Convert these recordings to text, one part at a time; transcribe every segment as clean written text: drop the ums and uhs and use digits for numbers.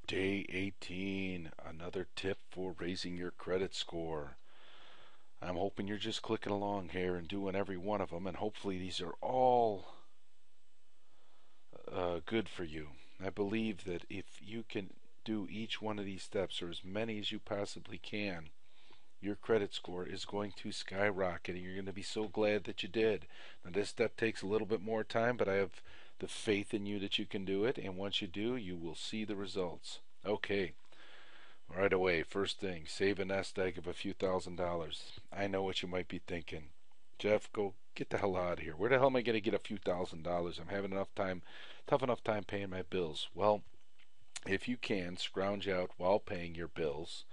Day 18, another tip for raising your credit score. I'm hoping you're just clicking along here and doing every one of them, and hopefully these are all good for you. I believe that if you can do each one of these steps, or as many as you possibly can, your credit score is going to skyrocket, and you're going to be so glad that you did. Now, this step takes a little bit more time, but I have the faith in you that you can do it, and once you do, you will see the results. Okay, right away, first thing, save a nest egg of a few $1,000s. I know what you might be thinking. Jeff, go get the hell out of here. Where the hell am I going to get a few $1,000s? I'm having tough enough time paying my bills. Well, if you can scrounge out while paying your bills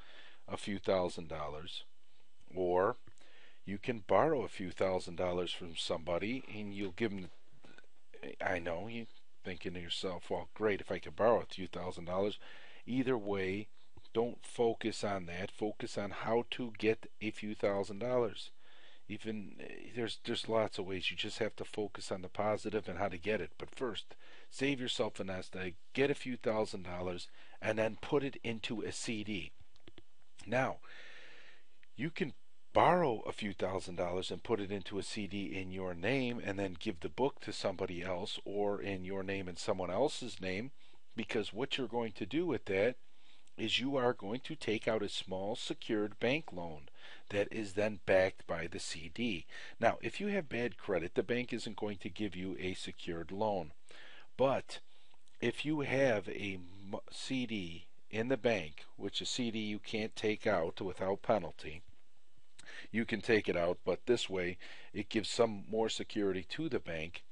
a few $1,000s, or you can borrow a few $1,000s from somebody and you'll give them. I know you're thinking to yourself, well, great, if I could borrow a few $1,000s. Either way, don't focus on that. Focus on how to get a few $1,000s. Even there's lots of ways. You just have to focus on the positive and how to get it. But first, save yourself a nest egg, get a few $1,000s, and then put it into a CD. Now, you can borrow a few $1,000s and put it into a CD in your name and then give the book to somebody else, or in your name and someone else's name, because what you're going to do with that is you are going to take out a small secured bank loan that is then backed by the CD. Now, if you have bad credit, the bank isn't going to give you a secured loan. But if you have a CD in the bank, which a CD you can't take out without penalty, you can take it out, but this way it gives some more security to the bank.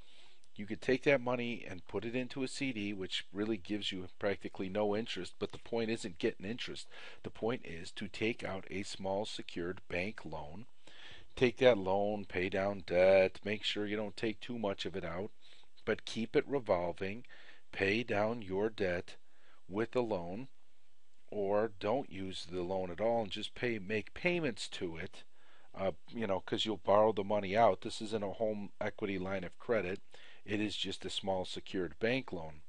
You could take that money and put it into a CD, which really gives you practically no interest, but the point isn't getting interest. The point is to take out a small secured bank loan, take that loan, pay down debt, make sure you don't take too much of it out, but keep it revolving, pay down your debt with the loan, or don't use the loan at all and just make payments to it, because you'll borrow the money out. This isn't a home equity line of credit. It is just a small secured bank loan.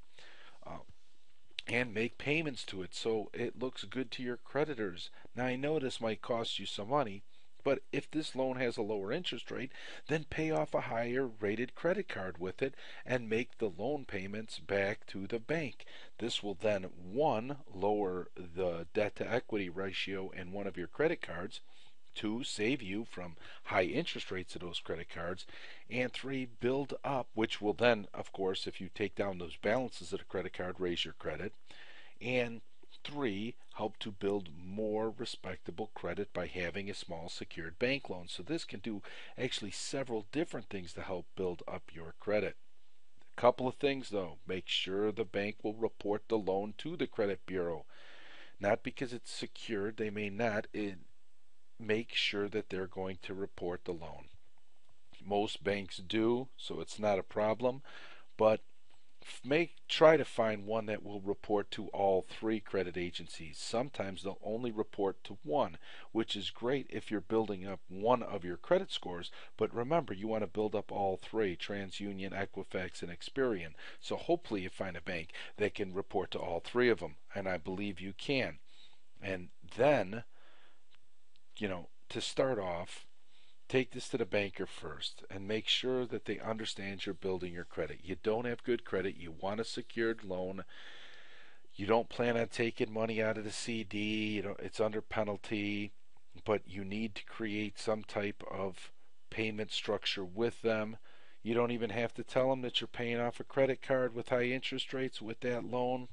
And make payments to it so it looks good to your creditors. Now, I know this might cost you some money, but if this loan has a lower interest rate, then pay off a higher rated credit card with it and make the loan payments back to the bank. This will then, one, lower the debt to equity ratio in one of your credit cards, two, save you from high interest rates of those credit cards, and three, build up, which will then, of course, if you take down those balances of the credit card, raise your credit, and three, help to build more respectable credit by having a small secured bank loan. So this can do actually several different things to help build up your credit. A couple of things though: make sure the bank will report the loan to the credit bureau. Not because it's secured, they may not. Make sure that they're going to report the loan. Most banks do, so it's not a problem, but try to find one that will report to all three credit agencies. Sometimes they'll only report to one, which is great if you're building up one of your credit scores, but remember, you want to build up all three: TransUnion, Equifax, and Experian. So hopefully you find a bank that can report to all three of them, and I believe you can. And then, to start off, take this to the banker first and make sure that they understand you're building your credit. You don't have good credit. You want a secured loan. You don't plan on taking money out of the CD. It's under penalty, but you need to create some type of payment structure with them. You don't even have to tell them that you're paying off a credit card with high interest rates with that loan.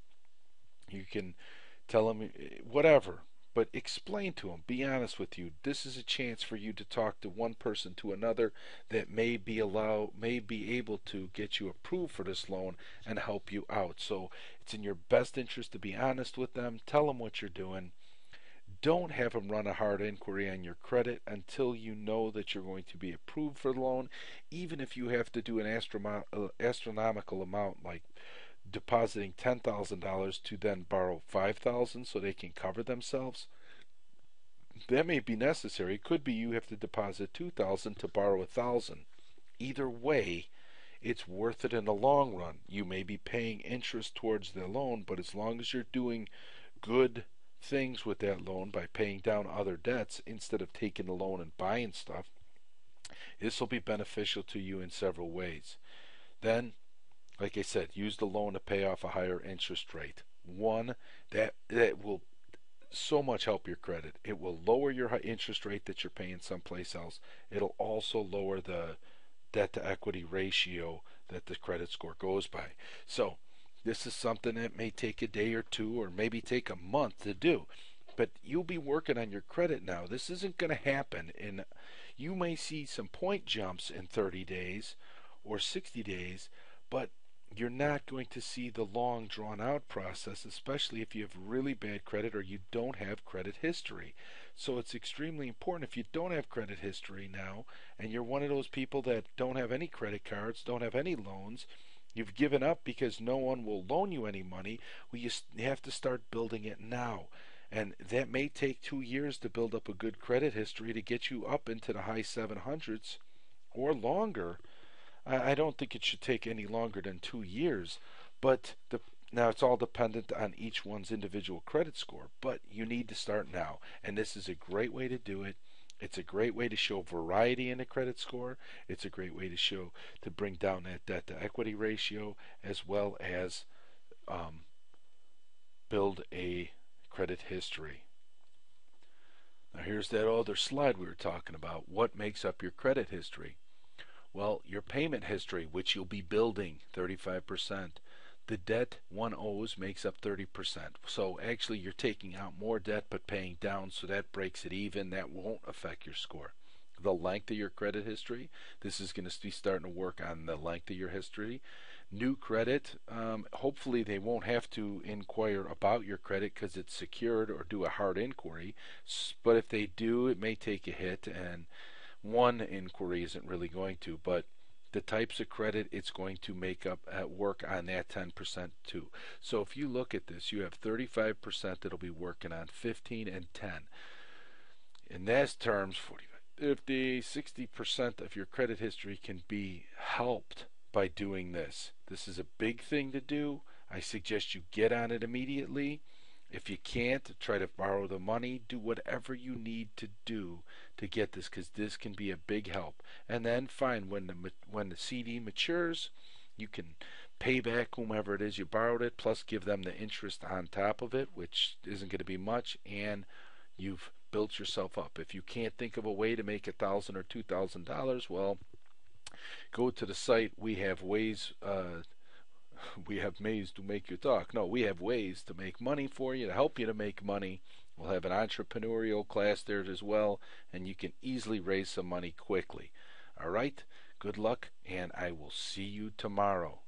You can tell them whatever. But explain to them, be honest with you. This is a chance for you to talk to one person to another that may be able to get you approved for this loan and help you out. So it's in your best interest to be honest with them. Tell them what you're doing. Don't have them run a hard inquiry on your credit until you know that you're going to be approved for the loan, even if you have to do an astronomical amount, like depositing $10,000 to then borrow $5,000 so they can cover themselves. That may be necessary. It could be you have to deposit $2,000 to borrow $1,000. Either way, it's worth it in the long run. You may be paying interest towards the loan, but as long as you're doing good things with that loan by paying down other debts instead of taking the loan and buying stuff, this will be beneficial to you in several ways. Then, like I said, use the loan to pay off a higher interest rate. One, that will so much help your credit. It will lower your interest rate that you're paying someplace else. It'll also lower the debt to equity ratio that the credit score goes by. So this is something that may take a day or two or maybe take a month to do. But you'll be working on your credit now. This isn't going to happen you may see some point jumps in 30 days or 60 days, but you're not going to see the long drawn out process, especially if you have really bad credit or you don't have credit history. So it's extremely important. If you don't have credit history now and you're one of those people that don't have any credit cards, don't have any loans, you've given up because no one will loan you any money, well, you have to start building it now. And that may take 2 years to build up a good credit history to get you up into the high 700s or longer. I don't think it should take any longer than 2 years, but now it's all dependent on each one's individual credit score, but you need to start now, and this is a great way to do it. It's a great way to show variety in a credit score. It's a great way to bring down that debt to equity ratio, as well as build a credit history. Now here's that other slide we were talking about. What makes up your credit history? Well, your payment history, which you'll be building, 35%. The debt one owes makes up 30%. So actually you're taking out more debt but paying down, so that breaks it even. That won't affect your score. The length of your credit history, this is going to be starting to work on the length of your history. New credit, hopefully they won't have to inquire about your credit because it's secured or do a hard inquiry. But if they do, it may take a hit, and one inquiry isn't really going to, but the types of credit it's going to make up at work on that 10% too. So if you look at this, you have 35% that'll be working on 15 and 10. In those terms, 45, 50, 60% of your credit history can be helped by doing this. This is a big thing to do. I suggest you get on it immediately. If you can't, try to borrow the money. Do whatever you need to do to get this, because this can be a big help. And then fine, when the CD matures, you can pay back whomever it is you borrowed it, plus give them the interest on top of it, which isn't going to be much, and you've built yourself up. If you can't think of a way to make $1,000 or $2,000, well, go to the site. We have ways. We have ways to make you talk. No, we have ways to make money for you, to help you to make money. We'll have an entrepreneurial class there as well, and you can easily raise some money quickly. All right, good luck, and I will see you tomorrow.